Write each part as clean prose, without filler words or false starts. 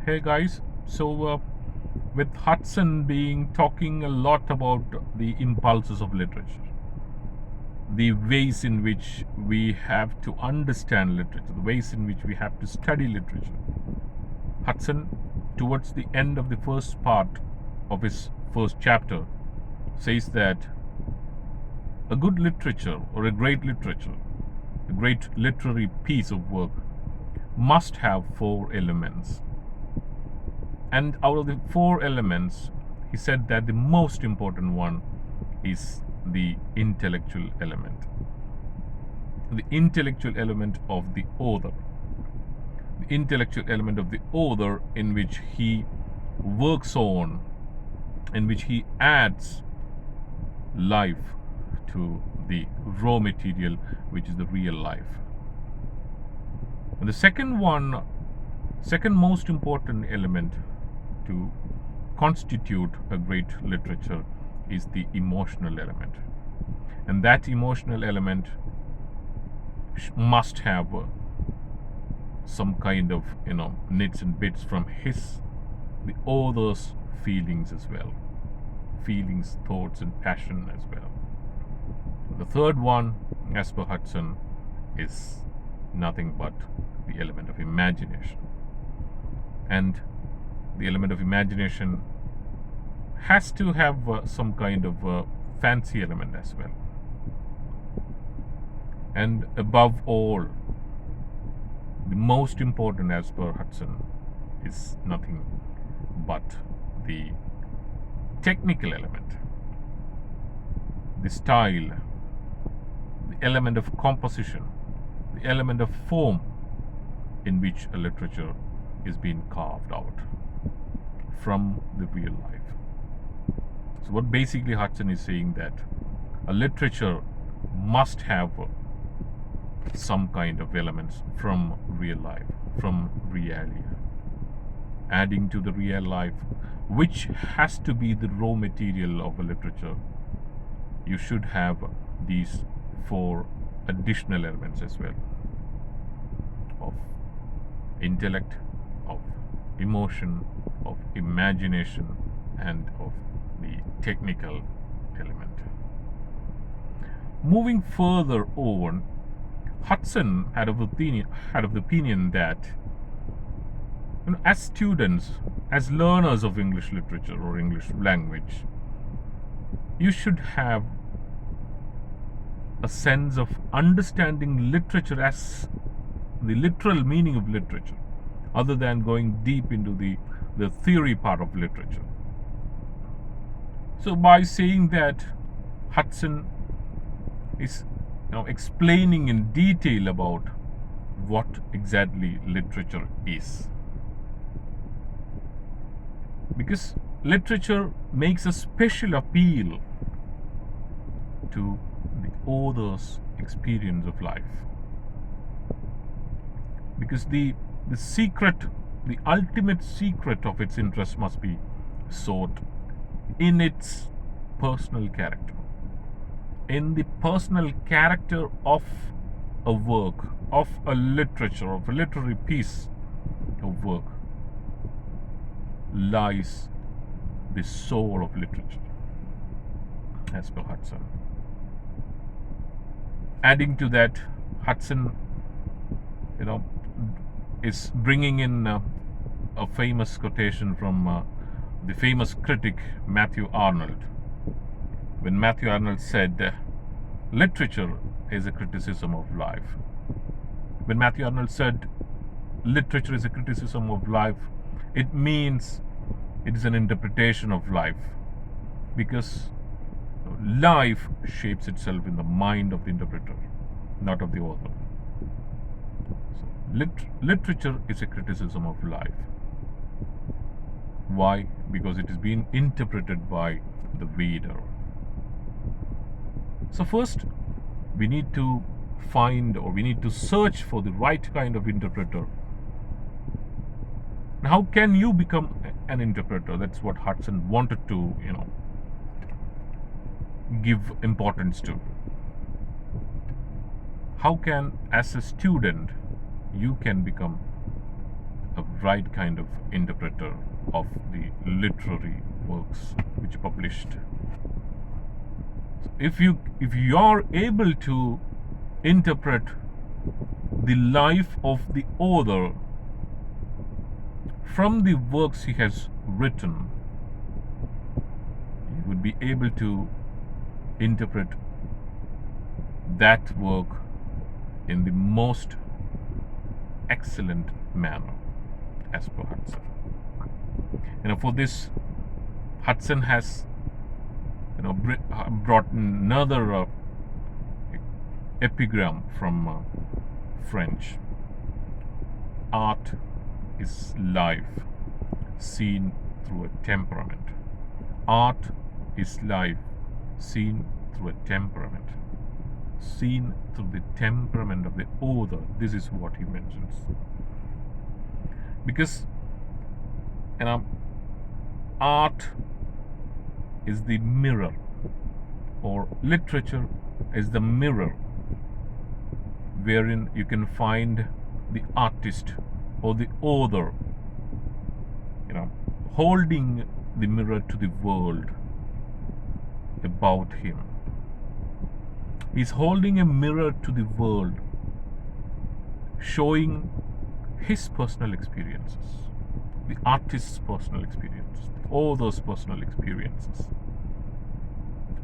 Hey guys, with Hudson being talking a lot about the impulses of literature, the ways in which we have to understand literature, the ways in which we have to study literature. Hudson, towards the end of the first part of his first chapter, says that a good literature or a great literature, a great literary piece of work, must have four elements. And out of the four elements, he said that the most important one is the intellectual element. The intellectual element of the author. The intellectual element of the author in which he works on, in which he adds life to the raw material, which is the real life. And the second most important element to constitute a great literature is the emotional element, and that emotional element must have some kind of nits and bits from the author's feelings as well, feelings, thoughts, and passion as well. The third one, as per Hudson, is nothing but the element of imagination. And the element of imagination has to have some kind of fancy element as well. And above all, the most important, as per Hudson, is nothing but the technical element, the style, the element of composition, the element of form in which a literature is being carved out from the real life. So what basically Hudson is saying, that a literature must have some kind of elements from real life, from reality, adding to the real life, which has to be the raw material of a literature. You should have these four additional elements as well, of intellect, of emotion, of imagination, and of the technical element. Moving further on, Hudson had of the opinion that as students, as learners of English literature or English language, you should have a sense of understanding literature as the literal meaning of literature, other than going deep into the theory part of literature. So by saying that, Hudson is explaining in detail about what exactly literature is. Because literature makes a special appeal to the author's experience of life. Because the ultimate secret of its interest must be sought in its personal character, in the personal character of a work, of a literature, of a literary piece of work, lies the soul of literature, as per Hudson. Adding to that, Hudson, is bringing in a famous quotation from the famous critic Matthew Arnold, when Matthew Arnold said, literature is a criticism of life. When Matthew Arnold said literature is a criticism of life, it means it is an interpretation of life, because life shapes itself in the mind of the interpreter, not of the author. So, literature is a criticism of life. Why? Because it is being interpreted by the reader. So first, we need to search for the right kind of interpreter. And how can you become an interpreter? That's what Hudson wanted to, give importance to. How can, as a student, you can become a right kind of interpreter of the literary works which published. If you are able to interpret the life of the author from the works he has written, you would be able to interpret that work in the most excellent manner, as per Hudson. For this, Hudson has brought another epigram from French. Art is life seen through a temperament. Art is life seen through a temperament. Seen through the temperament of the author. This is what he mentions. Because art is the mirror, or literature is the mirror wherein you can find the artist or the author holding the mirror to the world about him. He's holding a mirror to the world, showing his personal experiences, the artist's personal experiences, the author's personal experiences.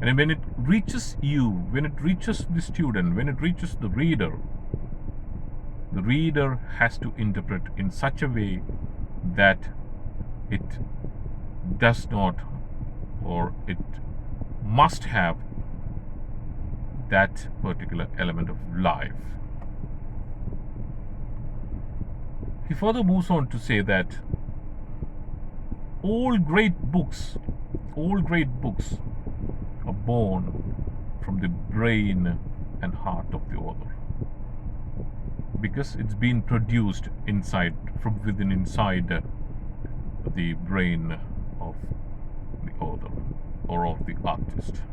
And when it reaches you, when it reaches the student, when it reaches the reader has to interpret in such a way that it does not, or it must have, that particular element of life. He further moves on to say that all great books are born from the brain and heart of the author, because it's been produced inside the brain of the author or of the artist.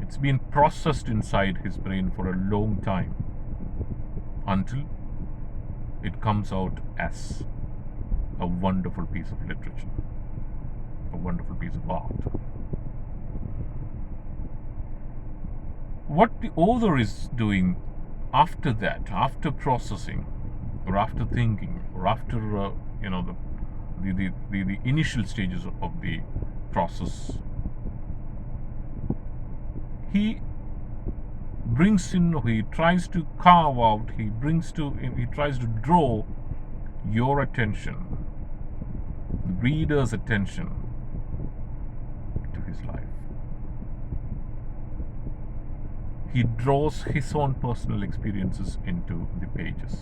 It's been processed inside his brain for a long time until it comes out as a wonderful piece of literature, a wonderful piece of art. What the author is doing after that, after processing, or after thinking, or after the initial stages of the process, he brings in, he tries to carve out, he tries to draw your attention, the reader's attention, to his life. He draws his own personal experiences into the pages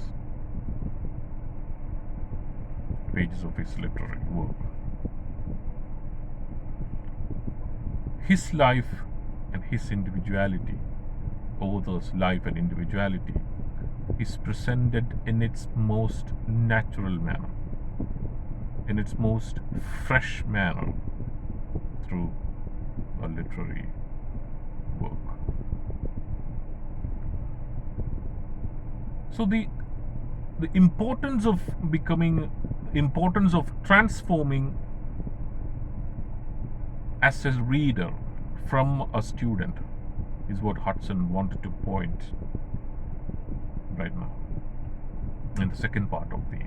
of his literary work. His life and his individuality, author's life and individuality, is presented in its most natural manner, in its most fresh manner, through a literary work. So the importance of transforming as a reader from a student is what Hudson wanted to point right now in the second part of the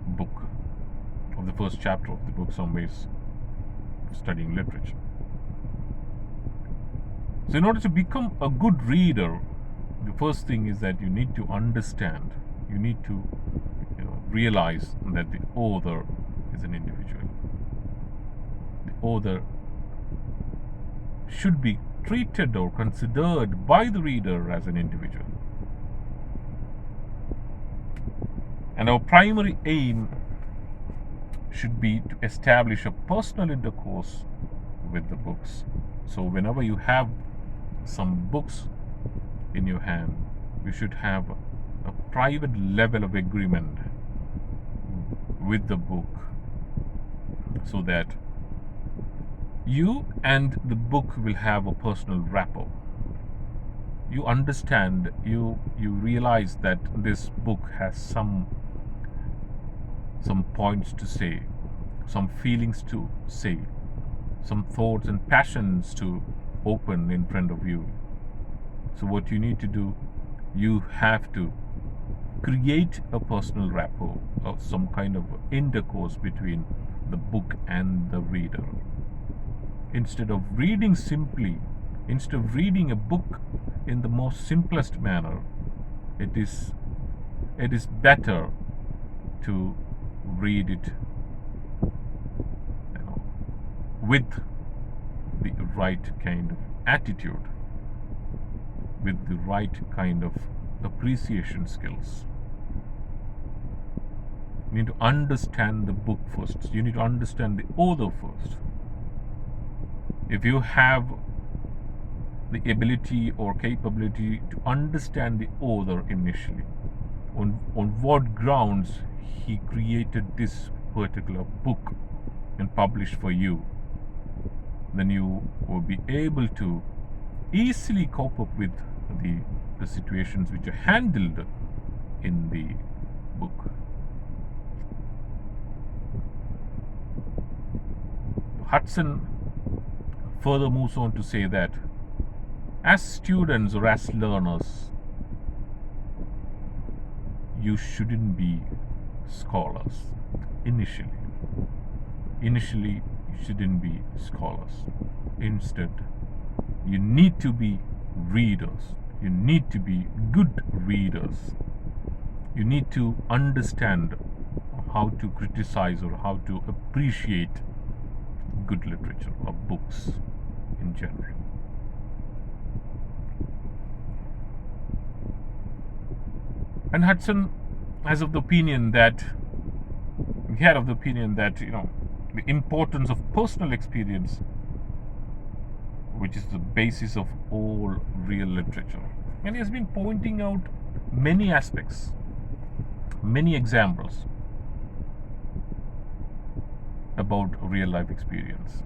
book, of the first chapter of the book, Some Ways of Studying Literature. So in order to become a good reader, the first thing is that you need to understand, you need to realize that the author is an individual. The author should be treated or considered by the reader as an individual. And our primary aim should be to establish a personal intercourse with the books. So whenever you have some books in your hand, you should have a private level of agreement with the book, so that you and the book will have a personal rapport. you understand, you realize that this book has some points to say, some feelings to say, some thoughts and passions to open in front of you. So what you need to do, you have to create a personal rapport or some kind of intercourse between the book and the reader. Instead of reading a book in the most simplest manner, it is better to read it, with the right kind of attitude, with the right kind of appreciation skills. You need to understand the book first. You need to understand the author first. If you have the ability or capability to understand the author initially, on what grounds he created this particular book and published for you, then you will be able to easily cope up with the situations which are handled in the book. Hudson further moves on to say that as students or as learners, you shouldn't be scholars initially. Initially, you shouldn't be scholars. Instead, you need to be readers. You need to be good readers. You need to understand how to criticize or how to appreciate good literature or books in general. And Hudson has of the opinion that the importance of personal experience, which is the basis of all real literature. And he has been pointing out many aspects, many examples about real life experience,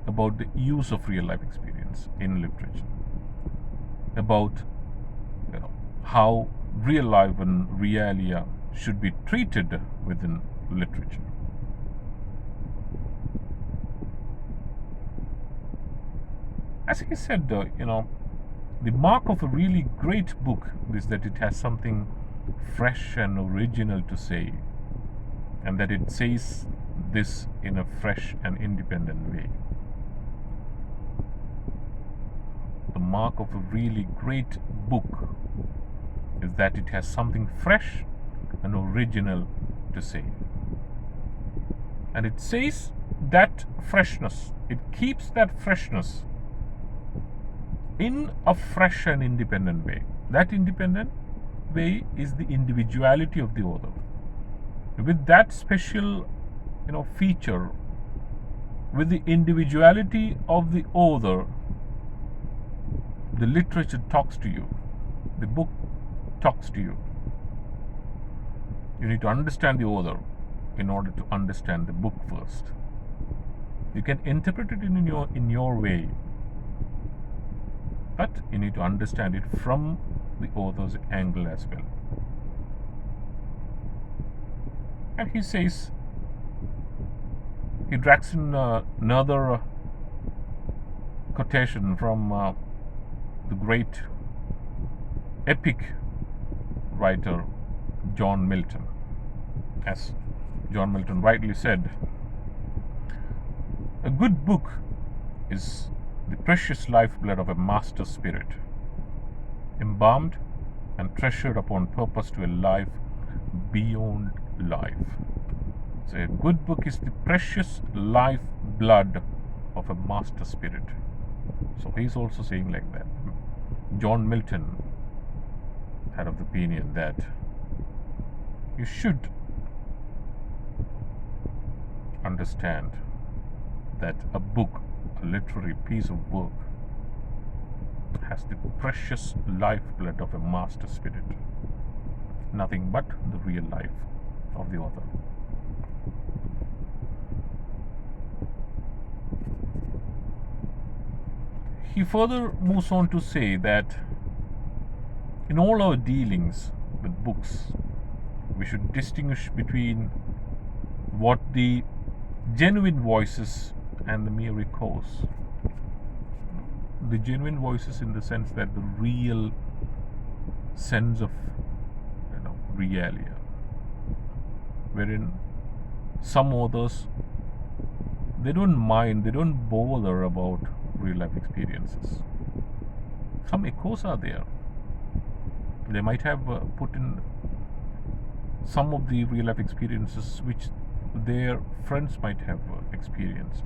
about the use of real life experience in literature, about how real life and realia should be treated within literature. As he said, the mark of a really great book is that it has something fresh and original to say, and that it says this in a fresh and independent way. The mark of a really great book is that it has something fresh and original to say. And it says that freshness, it keeps that freshness in a fresh and independent way. That independent way is the individuality of the author. With that special feature, with the individuality of the author, the literature talks to you, the book talks to you. You need to understand the author in order to understand the book first. You can interpret it in your way, but you need to understand it from the author's angle as well. And he says, he drags in another quotation from the great epic writer John Milton. As John Milton rightly said, a good book is the precious lifeblood of a master spirit, embalmed and treasured upon purpose to a life beyond life. So a good book is the precious lifeblood of a master spirit. So he's also saying like that. John Milton had of the opinion that you should understand that a book, a literary piece of work, has the precious lifeblood of a master spirit, nothing but the real life of the author. He further moves on to say that In all our dealings with books, we should distinguish between what the genuine voices and the mere echoes. The genuine voices in the sense that the real sense of realia, wherein some authors, they don't mind, they don't bother about real life experiences. Some echoes are there. They might have put in some of the real life experiences which their friends might have experienced.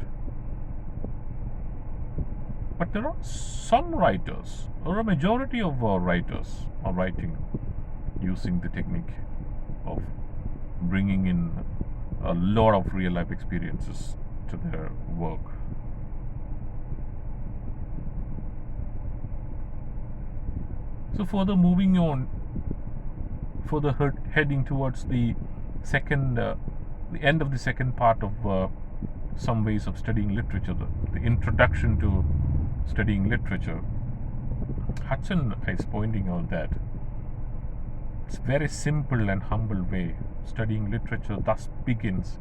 But there are some writers, or a majority of writers, are writing using the technique of bringing in a lot of real life experiences to their work. So further moving on, further heading towards the end of the second part of some ways of studying literature, the introduction to studying literature, Hudson is pointing out that it's a very simple and humble way. Studying literature thus begins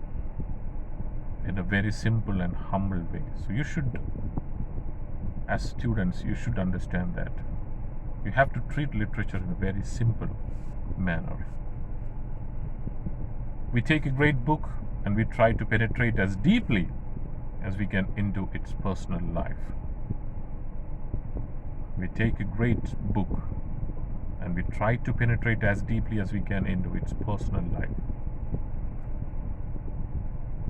in a very simple and humble way. So you should, as students, you should understand that. You have to treat literature in a very simple manner. We take a great book and we try to penetrate as deeply as we can into its personal life. We take a great book and we try to penetrate as deeply as we can into its personal life.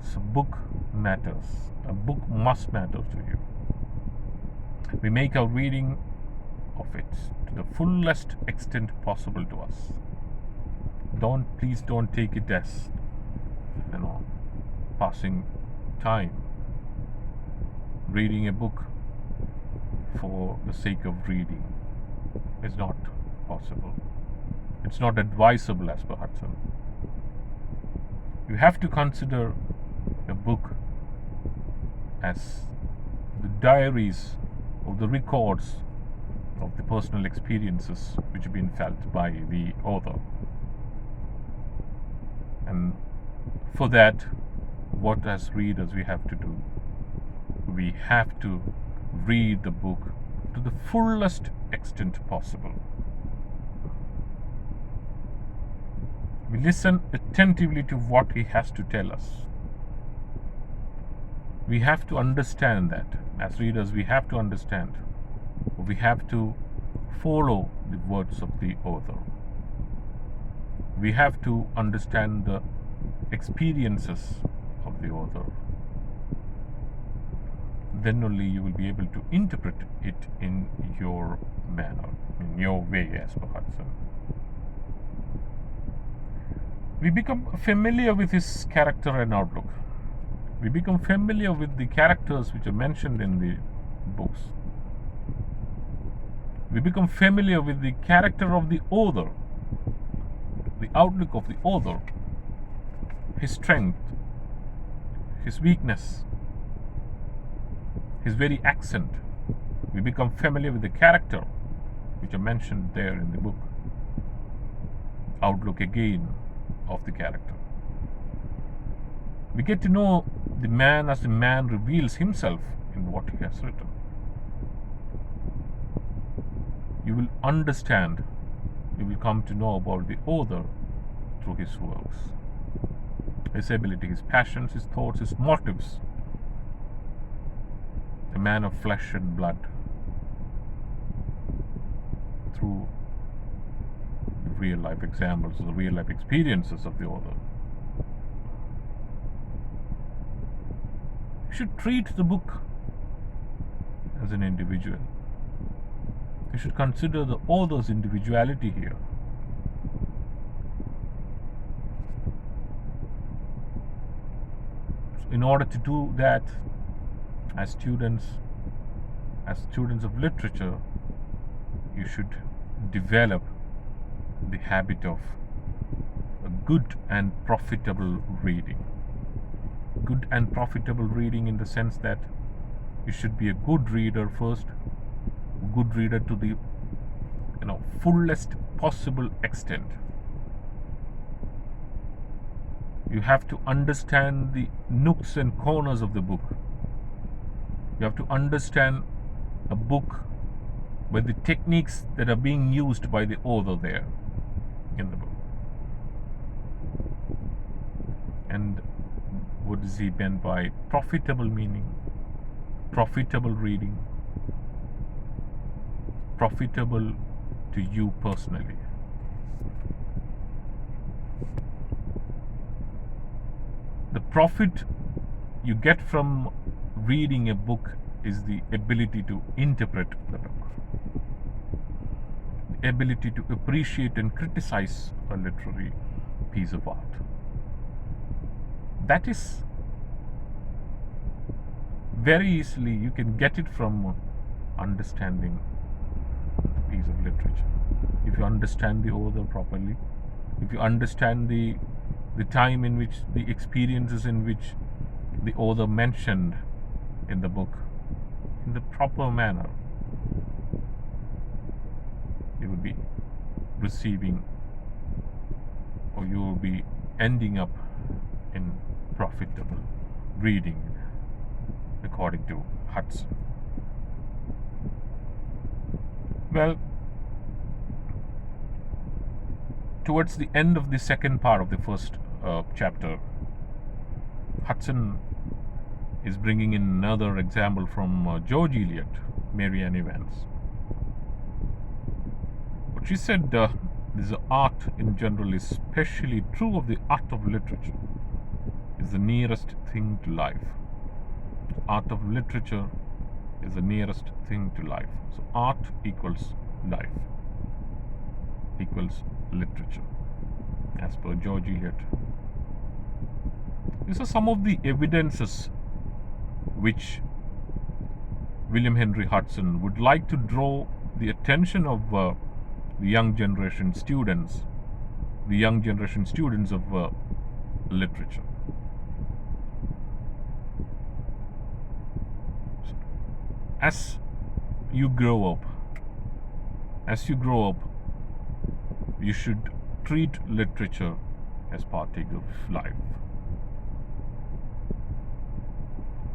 So book matters. A book must matter to you. We make our reading of it to the fullest extent possible to us. Please don't take it as passing time. Reading a book for the sake of reading is not possible. It's not advisable as per Hudson. You have to consider a book as the diaries or the records of the personal experiences which have been felt by the author. And for that, what as readers we have to do? We have to read the book to the fullest extent possible. We listen attentively to what he has to tell us. We have to understand that. As readers, we have to understand. We have to follow the words of the author. We have to understand the experiences of the author. Then only you will be able to interpret it in your manner, in your way, as per Hudson. We become familiar with his character and outlook. We become familiar with the characters which are mentioned in the books. We become familiar with the character of the author, the outlook of the author, his strength, his weakness, his very accent. We become familiar with the character which are mentioned there in the book. Outlook again of the character. We get to know the man as the man reveals himself in what he has written. You will understand, you will come to know about the author through his works, his ability, his passions, his thoughts, his motives. A man of flesh and blood, through the real life examples, the real life experiences of the author. You should treat the book as an individual. You should consider the author's individuality here. So in order to do that, as students of literature, you should develop the habit of a good and profitable reading. Good and profitable reading in the sense that you should be a good reader first, good reader to the fullest possible extent. You have to understand the nooks and corners of the book. You have to understand a book with the techniques that are being used by the author there in the book. And what does he mean by profitable meaning, profitable reading, profitable to you personally? The profit you get from reading a book is the ability to interpret the book, the ability to appreciate and criticize a literary piece of art. That is very easily, you can get it from understanding the piece of literature. If you understand the author properly, if you understand the time in which, the experiences in which the author mentioned in the book in the proper manner, you will be receiving, or you will be ending up in profitable reading, according to Hudson. Well, towards the end of the second part of the first chapter, Hudson is bringing in another example from George Eliot, Mary Ann Evans. What she said, this art in general is especially true of the art of literature, is the nearest thing to life. Art of literature is the nearest thing to life. So art equals life, equals literature, as per George Eliot. These are some of the evidences which William Henry Hudson would like to draw the attention of the young generation students of literature. As you grow up, you should treat literature as partake of life.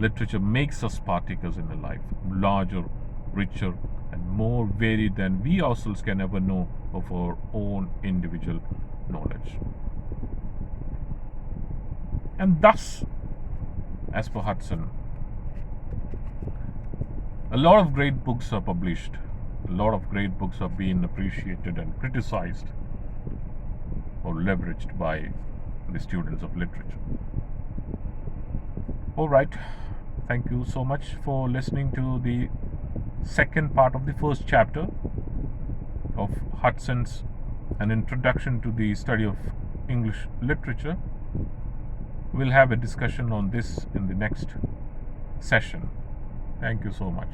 Literature makes us partakers in a life larger, richer, and more varied than we ourselves can ever know of our own individual knowledge. And thus, as per Hudson, a lot of great books are published. A lot of great books are being appreciated and criticized or leveraged by the students of literature. All right. Thank you so much for listening to the second part of the first chapter of Hudson's An Introduction to the Study of English Literature. We'll have a discussion on this in the next session. Thank you so much.